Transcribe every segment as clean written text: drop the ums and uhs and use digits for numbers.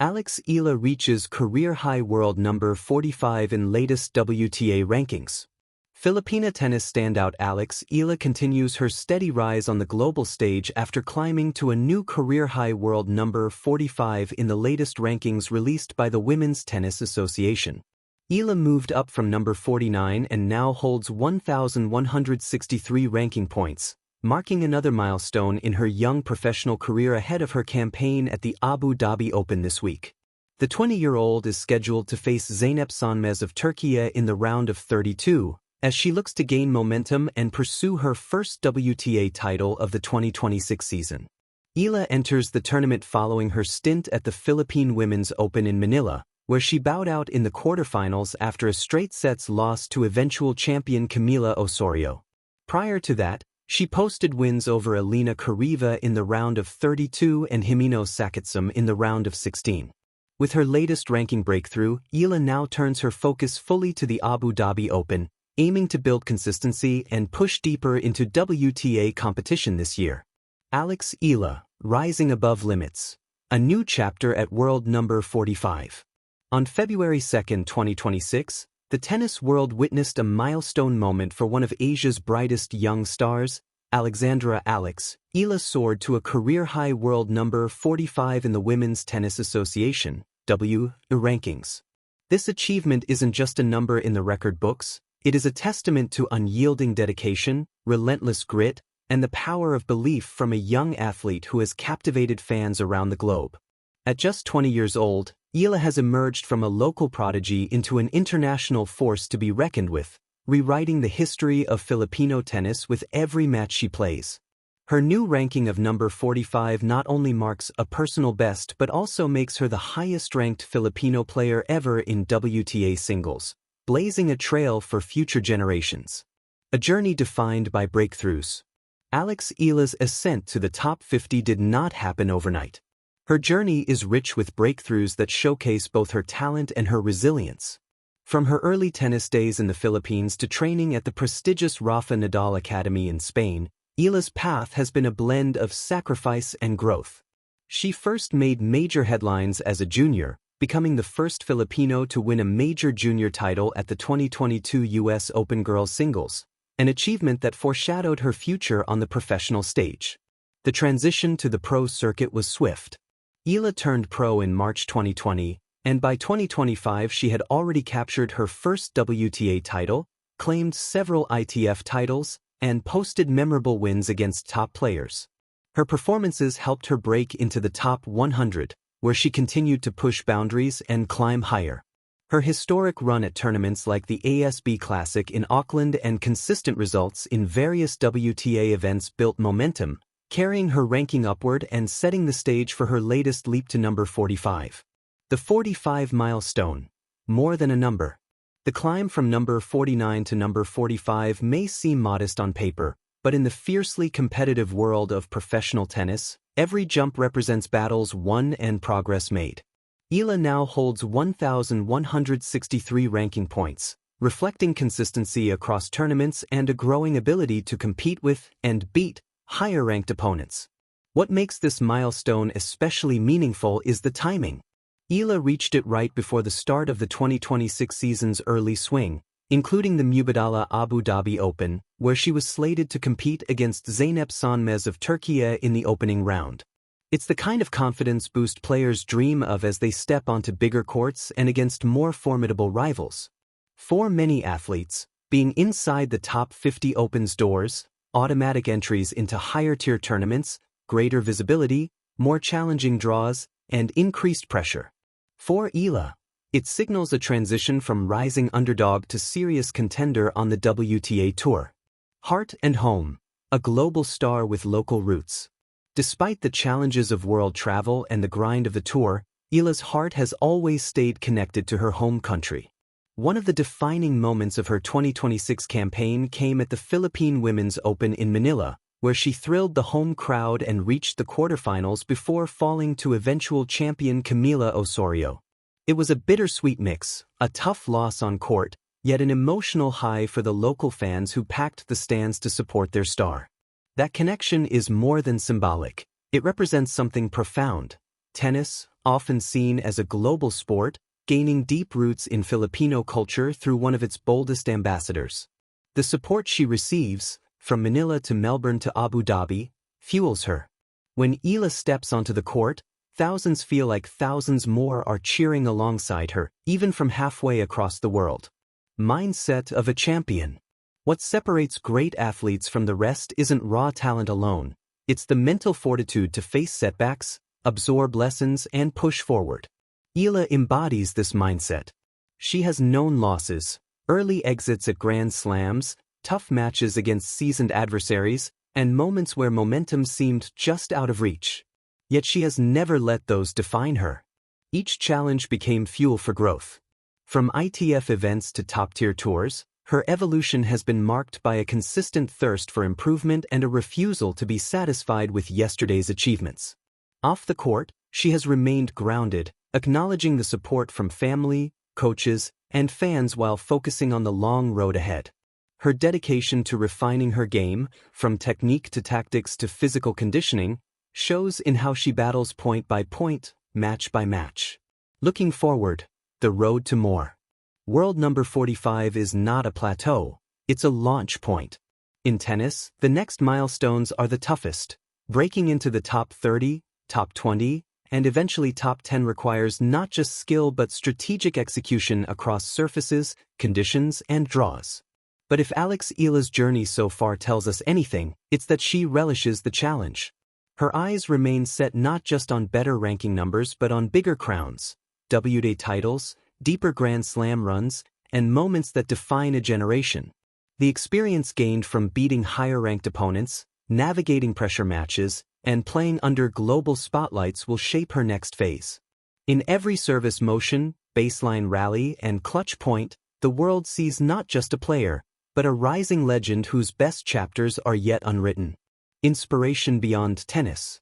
Eala reaches career-high world number 45 in latest WTA rankings. Filipina tennis standout Eala continues her steady rise on the global stage after climbing to a new career-high world number 45 in the latest rankings released by the Women's Tennis Association. Eala moved up from number 49 and now holds 1,163 ranking points, marking another milestone in her young professional career ahead of her campaign at the Abu Dhabi Open this week. The 20-year-old is scheduled to face Zeynep Sönmez of Turkey in the round of 32, as she looks to gain momentum and pursue her first WTA title of the 2026 season. Eala enters the tournament following her stint at the Philippine Women's Open in Manila, where she bowed out in the quarterfinals after a straight-sets loss to eventual champion Camila Osorio. Prior to that, she posted wins over Elena Kariva in the round of 32 and Jimeno Sakatsum in the round of 16. With her latest ranking breakthrough, Eala now turns her focus fully to the Abu Dhabi Open, aiming to build consistency and push deeper into WTA competition this year. Eala, rising above limits. A new chapter at world number 45. On February 2, 2026, the tennis world witnessed a milestone moment for one of Asia's brightest young stars, Alexandra Eala soared to a career-high world number 45 in the Women's Tennis Association, WTA rankings. This achievement isn't just a number in the record books, it is a testament to unyielding dedication, relentless grit, and the power of belief from a young athlete who has captivated fans around the globe. At just 20 years old, Eala has emerged from a local prodigy into an international force to be reckoned with, rewriting the history of Filipino tennis with every match she plays. Her new ranking of number 45 not only marks a personal best but also makes her the highest-ranked Filipino player ever in WTA singles, blazing a trail for future generations. A journey defined by breakthroughs. Eala's ascent to the top 50 did not happen overnight. Her journey is rich with breakthroughs that showcase both her talent and her resilience. From her early tennis days in the Philippines to training at the prestigious Rafa Nadal Academy in Spain, Eala's path has been a blend of sacrifice and growth. She first made major headlines as a junior, becoming the first Filipino to win a major junior title at the 2022 U.S. Open Girls Singles, an achievement that foreshadowed her future on the professional stage. The transition to the pro circuit was swift. Eala turned pro in March 2020, and by 2025 she had already captured her first WTA title, claimed several ITF titles, and posted memorable wins against top players. Her performances helped her break into the top 100, where she continued to push boundaries and climb higher. Her historic run at tournaments like the ASB Classic in Auckland and consistent results in various WTA events built momentum, carrying her ranking upward and setting the stage for her latest leap to number 45. The 45 milestone. More than a number. The climb from number 49 to number 45 may seem modest on paper, but in the fiercely competitive world of professional tennis, every jump represents battles won and progress made. Eala now holds 1,163 ranking points, reflecting consistency across tournaments and a growing ability to compete with and beat higher-ranked opponents. What makes this milestone especially meaningful is the timing. Eala reached it right before the start of the 2026 season's early swing, including the Mubadala Abu Dhabi Open, where she was slated to compete against Zeynep Sönmez of Turkey in the opening round. It's the kind of confidence boost players dream of as they step onto bigger courts and against more formidable rivals. For many athletes, being inside the top 50 opens doors, automatic entries into higher-tier tournaments, greater visibility, more challenging draws, and increased pressure. For Eala, it signals a transition from rising underdog to serious contender on the WTA Tour. Heart and home, a global star with local roots. Despite the challenges of world travel and the grind of the tour, Eala's heart has always stayed connected to her home country. One of the defining moments of her 2026 campaign came at the Philippine Women's Open in Manila, where she thrilled the home crowd and reached the quarterfinals before falling to eventual champion Camila Osorio. It was a bittersweet mix, a tough loss on court, yet an emotional high for the local fans who packed the stands to support their star. That connection is more than symbolic. It represents something profound. Tennis, often seen as a global sport, gaining deep roots in Filipino culture through one of its boldest ambassadors. The support she receives, from Manila to Melbourne to Abu Dhabi, fuels her. When Eala steps onto the court, thousands feel like thousands more are cheering alongside her, even from halfway across the world. Mindset of a champion. What separates great athletes from the rest isn't raw talent alone, it's the mental fortitude to face setbacks, absorb lessons, and push forward. Eala embodies this mindset. She has known losses, early exits at Grand Slams, tough matches against seasoned adversaries, and moments where momentum seemed just out of reach. Yet she has never let those define her. Each challenge became fuel for growth. From ITF events to top-tier tours, her evolution has been marked by a consistent thirst for improvement and a refusal to be satisfied with yesterday's achievements. Off the court, she has remained grounded, acknowledging the support from family, coaches, and fans while focusing on the long road ahead. Her dedication to refining her game, from technique to tactics to physical conditioning, shows in how she battles point by point, match by match. Looking forward, the road to more. World number 45 is not a plateau, it's a launch point. In tennis, the next milestones are the toughest. Breaking into the top 30, top 20, and eventually top 10 requires not just skill but strategic execution across surfaces, conditions, and draws. But if Eala's journey so far tells us anything, it's that she relishes the challenge. Her eyes remain set not just on better ranking numbers but on bigger crowns, WTA titles, deeper Grand Slam runs, and moments that define a generation. The experience gained from beating higher-ranked opponents, navigating pressure matches, and playing under global spotlights will shape her next phase. In every service motion, baseline rally, and clutch point, the world sees not just a player, but a rising legend whose best chapters are yet unwritten. Inspiration beyond tennis.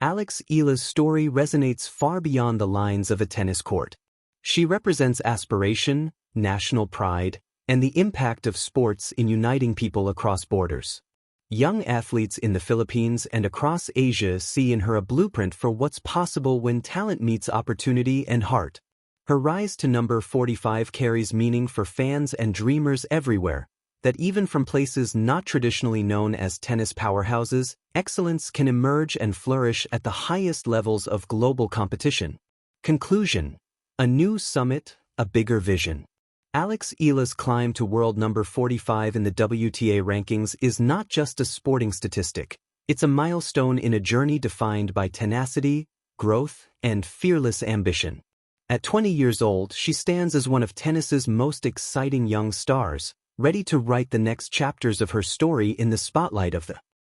Eala's story resonates far beyond the lines of a tennis court. She represents aspiration, national pride, and the impact of sports in uniting people across borders. Young athletes in the Philippines and across Asia see in her a blueprint for what's possible when talent meets opportunity and heart. Her rise to number 45 carries meaning for fans and dreamers everywhere, that even from places not traditionally known as tennis powerhouses, excellence can emerge and flourish at the highest levels of global competition. Conclusion. A new summit, a bigger vision. Eala's climb to world number 45 in the WTA rankings is not just a sporting statistic, it's a milestone in a journey defined by tenacity, growth, and fearless ambition. At 20 years old, she stands as one of tennis's most exciting young stars, ready to write the next chapters of her story in the spotlight of the